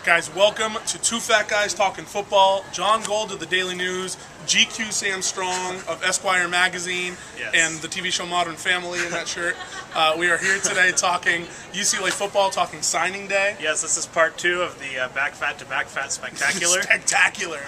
Guys, welcome to Two Fat Guys Talking Football. John Gold of the Daily News, GQ Sam Strong of Esquire Magazine, yes, and the TV show Modern Family in that shirt. We are here today talking UCLA football, talking signing day. Yes, this is part 2 of the backfat to backfat spectacular. Spectacular.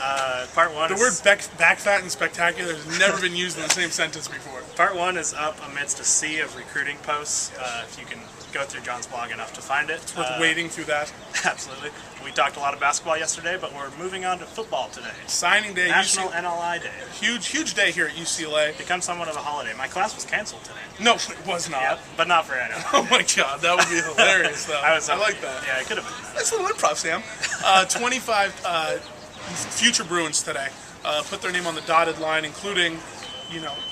Part 1 The word backfat and spectacular has never been used in the same sentence before. Part 1 is up amidst a sea of recruiting posts. If you can go through John's blog enough to find it. It's worth wading through that. Absolutely. We talked a lot of basketball yesterday, but we're moving on to football today. Signing day. National NLI Day. Huge day here at UCLA. Becomes somewhat of a holiday. My class was canceled today. No, it was not. Yep, but not for NLI. Oh my god, that would be hilarious though. I like that. Yeah, it could have been. That's a little improv, Sam. 25 future Bruins today put their name on the dotted line, including,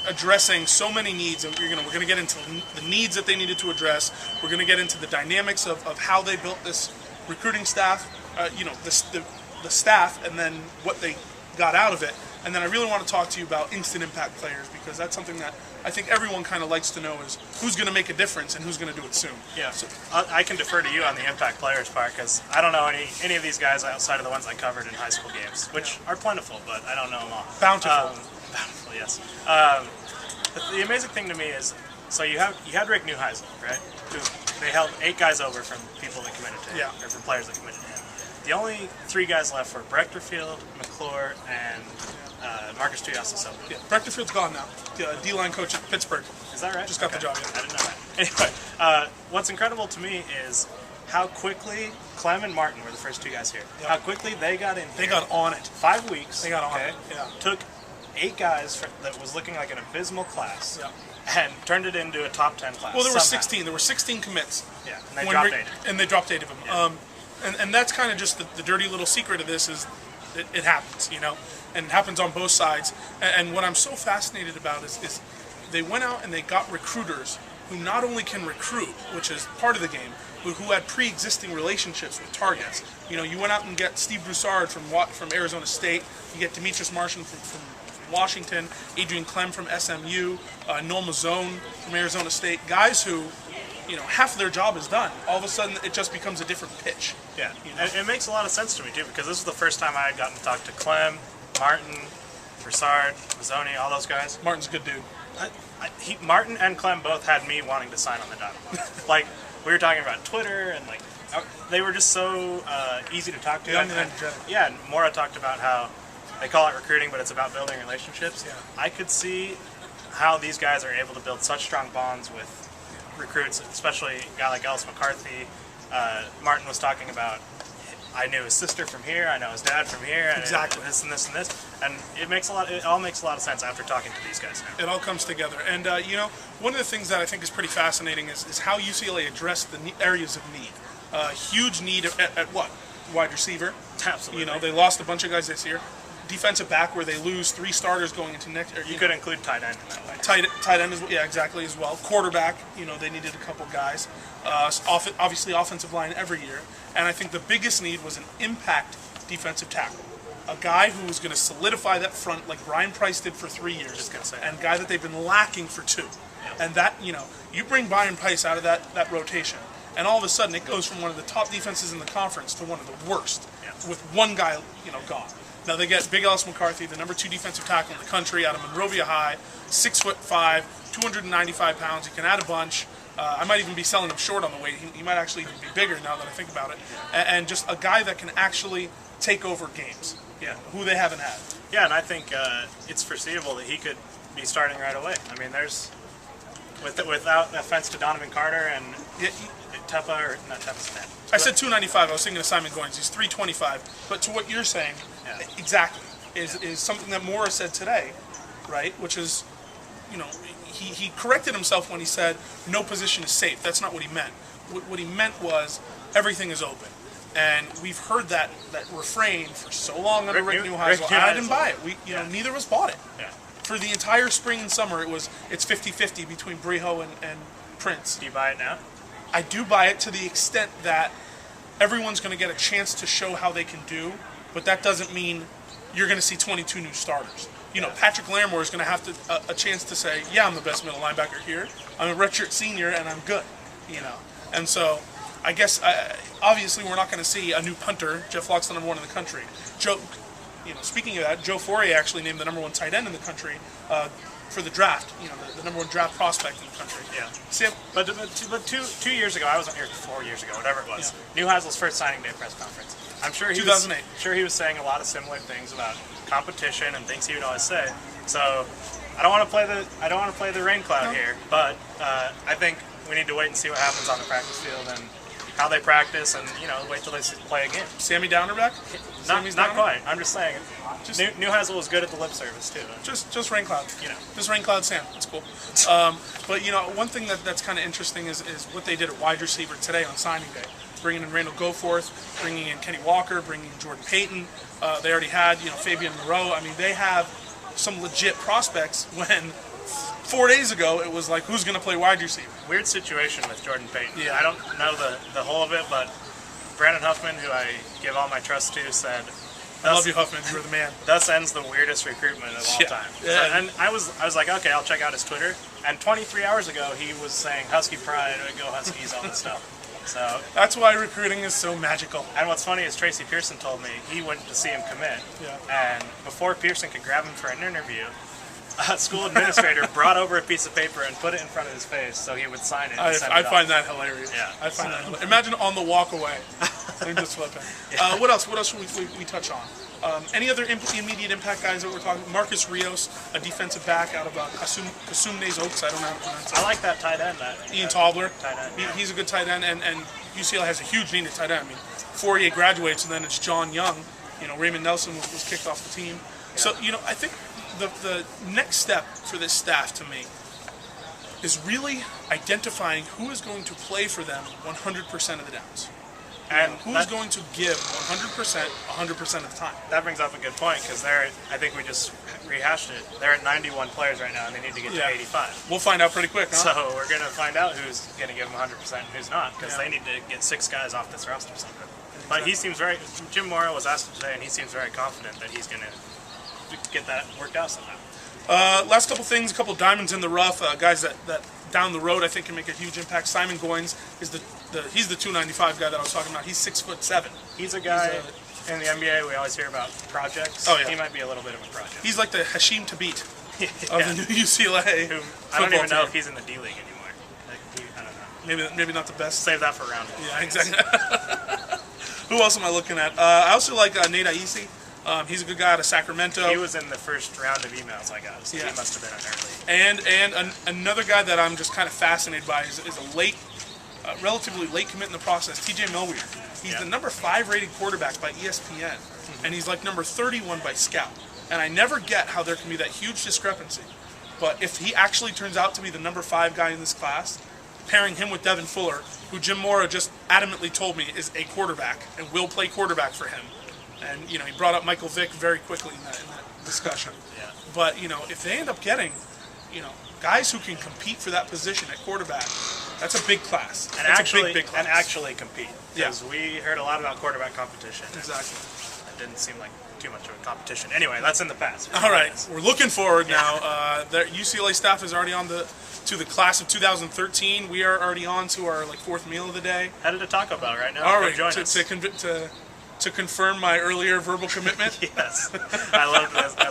addressing so many needs. And we're going to get into the needs that they needed to address. We're going to get into the dynamics of how they built this recruiting staff, the staff, and then what they got out of it. And then I really want to talk to you about instant impact players, because that's something that I think everyone kind of likes to know, is who's going to make a difference and who's going to do it soon. Yeah, so I can defer to you on the impact players part, because I don't know any of these guys outside of the ones I covered in high school games, which are plentiful, but I don't know them all. Bountiful. Bountiful, yes. The amazing thing to me is, so you had Rick Neuheisel, right? Who they held 8 guys over from people that committed to him, or from players that committed to him. The only 3 guys left were Brechterfield, McClure, and Marcus Tuiasosopo. Yeah, Brechterfield's gone now. D-line coach at Pittsburgh. Is that right? Just got the job. Yeah. I didn't know that. Anyway, what's incredible to me is how quickly Clem and Martin were the first 2 guys here. Yep. How quickly they got in. They got on it. 5 weeks. They got on it. Yeah. Took 8 guys that was looking like an abysmal class. And turned it into a top 10 class. Well, there were 16. There were 16 commits. Yeah, and they dropped 8. And they dropped 8 of them. Yeah. And that's kind of just the dirty little secret of this, is it happens, and it happens on both sides. And what I'm so fascinated about is they went out and they got recruiters who not only can recruit, which is part of the game, but who had pre-existing relationships with targets. You went out and get Steve Broussard from Arizona State. You get Demetrius Martian from Washington, Adrian Clem from SMU, Noel Mazzone from Arizona State. Guys who, half of their job is done. All of a sudden, it just becomes a different pitch. Yeah, it makes a lot of sense to me, too, because this is the first time I had gotten to talk to Clem, Martin, Broussard, Mazzone, all those guys. Martin's a good dude. Martin and Clem both had me wanting to sign on the dotted line. Like, we were talking about Twitter, and, they were just so easy to talk to. And Mora talked about how they call it recruiting, but it's about building relationships. Yeah. I could see how these guys are able to build such strong bonds with recruits, especially a guy like Ellis McCarthy. Martin was talking about, I knew his sister from here, I know his dad from here, and exactly this and this and this, and it all makes a lot of sense after talking to these guys now. It all comes together, and one of the things that I think is pretty fascinating is how UCLA addressed the areas of need. Huge need at what? Wide receiver. Absolutely. They lost a bunch of guys this year. Defensive back, where they lose 3 starters going into next year. You could include tight end in that way. Tight end, exactly, as well. Quarterback, they needed a couple guys. Obviously, offensive line every year. And I think the biggest need was an impact defensive tackle. A guy who was going to solidify that front like Brian Price did for 3 years. Just gonna say. And a guy that they've been lacking for 2. Yeah. And that, you bring Brian Price out of that rotation, and all of a sudden it goes from one of the top defenses in the conference to one of the worst, with one guy, gone. Now they get Big Ellis McCarthy, the number 2 defensive tackle in the country, out of Monrovia High, 6'5", 295 pounds. He can add a bunch. I might even be selling him short on the weight. He might actually even be bigger now that I think about it. And just a guy that can actually take over games. Yeah, who they haven't had. Yeah, and I think it's foreseeable that he could be starting right away. I mean, there's without offense to Donovan Carter and Teppa, or not Teppa's net. I said 295. I was thinking of Simon Goins. He's 325. But to what you're saying, exactly, is something that Mora said today, right? Which is, he corrected himself when he said no position is safe. That's not what he meant. What he meant was everything is open. And we've heard that refrain for so long under Rick Neuheisel. I didn't buy it. Neither of us bought it. Yeah. For the entire spring and summer, it's 50-50 between Breho and Prince. Do you buy it now? I do buy it to the extent that everyone's going to get a chance to show how they can do, but that doesn't mean you're going to see 22 new starters. Patrick Larimore is going to have a chance to say, yeah, I'm the best middle linebacker here. I'm a redshirt senior, and I'm good. And so I guess obviously we're not going to see a new punter. Jeff Locke's the #1 in the country. Speaking of that, Joe Fourier actually named the #1 tight end in the country for the draft. The #1 draft prospect in the country. Yeah. Sam, but 2 years ago, I wasn't here. 4 years ago, whatever it was. Yeah. Newhasel's first signing day press conference. I'm sure 2008. Sure he was saying a lot of similar things about competition and things he would always say. So I don't want to play the rain cloud here, but I think we need to wait and see what happens on the practice field and how they practice, and wait till they play a game. Sammy Downer back? Not quite. I'm just saying. Newhasel was good at the lip service too. Just rain cloud. Just rain cloud Sam. That's cool. But one thing that's kind of interesting is what they did at wide receiver today on signing day. Bringing in Randall Goforth, bringing in Kenny Walker, bringing in Jordan Payton. They already had Fabian Moreau. I mean, they have some legit prospects when 4 days ago it was like, who's going to play wide receiver? Weird situation with Jordan Payton. Yeah. I don't know the whole of it, but Brandon Huffman, who I give all my trust to, said, I love you, Huffman. You're the man. Thus ends the weirdest recruitment of all time. Yeah. And I was like, okay, I'll check out his Twitter. And 23 hours ago, he was saying Husky pride, go Huskies, all this stuff. So that's why recruiting is so magical. And what's funny is Tracy Pearson told me he went to see him commit, and before Pearson could grab him for an interview, a school administrator brought over a piece of paper and put it in front of his face so he would sign it. I find that hilarious. Yeah, I find that hilarious. Imagine on the walk away. They're just flipping. What else? What else should we touch on? Any other immediate impact guys that we're talking? Marcus Rios, a defensive back out of Kasumnes Oaks. I don't know how to pronounce it. I like that tight end. Ian Tobler. Tight end. He's a good tight end, and UCLA has a huge need at tight end. I mean, Fourier graduates, and then it's John Young. Raymond Nelson was kicked off the team. Yeah. So I think the next step for this staff to me is really identifying who is going to play for them 100% of the downs. And who's going to give 100% 100% of the time. That brings up a good point, because I think we just rehashed it. They're at 91 players right now, and they need to get to 85. We'll find out pretty quick, huh? So we're going to find out who's going to give them 100% and who's not, because they need to get 6 guys off this roster someday. But he seems Jim Mora was asked today, and he seems very confident that he's going to get that worked out somehow. Last couple things, a couple diamonds in the rough, guys that down the road I think can make a huge impact. Simon Goins is he's the 295 guy that I was talking about. He's 6'7". He's a guy in the NBA we always hear about projects. Oh yeah, he might be a little bit of a project. He's like the Hashim Tabit of the new UCLA. I don't even know if he's in the D League anymore. I don't know. Maybe not the best. Save that for round one. Yeah, exactly. Who else am I looking at? I also like Nate Aisi. He's a good guy out of Sacramento. He was in the first round of emails I got, so he must have been an early. And another guy that I'm just kind of fascinated by is a relatively late commit in the process, TJ Melweir. He's the number 5 rated quarterback by ESPN, and he's like number 31 by Scout. And I never get how there can be that huge discrepancy. But if he actually turns out to be the number 5 guy in this class, pairing him with Devin Fuller, who Jim Mora just adamantly told me is a quarterback and will play quarterback for him. And, he brought up Michael Vick very quickly in that discussion. Yeah. But, if they end up getting, guys who can compete for that position at quarterback, that's a big class. And that's actually, a big class. And actually compete. Because we heard a lot about quarterback competition. Exactly. It didn't seem like too much of a competition. Anyway, that's in the past. All right. We're looking forward now. The UCLA staff is already on to the class of 2013. We are already on to our 4th meal of the day. Headed to Taco Bell right now. All right. Join us. To confirm my earlier verbal commitment. Yes, I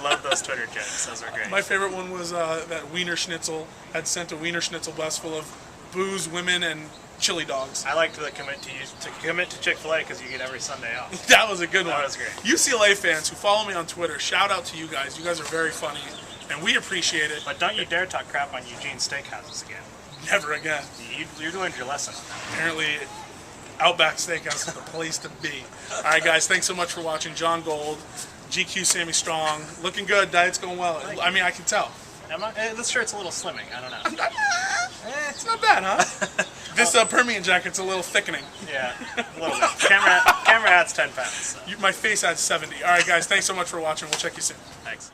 love those Twitter jokes. Those are great. My favorite one was that Wiener Schnitzel had sent a Wiener Schnitzel bus full of booze, women, and chili dogs. I like to commit to Chick-fil-A because you get every Sunday off. That was a good one. That was great. UCLA fans who follow me on Twitter, shout out to you guys. You guys are very funny, and we appreciate it. But don't you dare talk crap on Eugene Steakhouses again. Never again. You learned your lesson. Apparently, Outback Steakhouse is the place to be. All right, guys, thanks so much for watching. John Gold, GQ Sammy Strong. Looking good. Diet's going well. I mean, I can tell. This shirt's a little slimming. I don't know. It's not bad, huh? This Permian jacket's a little thickening. Yeah, a little bit. Camera adds 10 pounds. So. My face adds 70. All right, guys, thanks so much for watching. We'll check you soon. Thanks.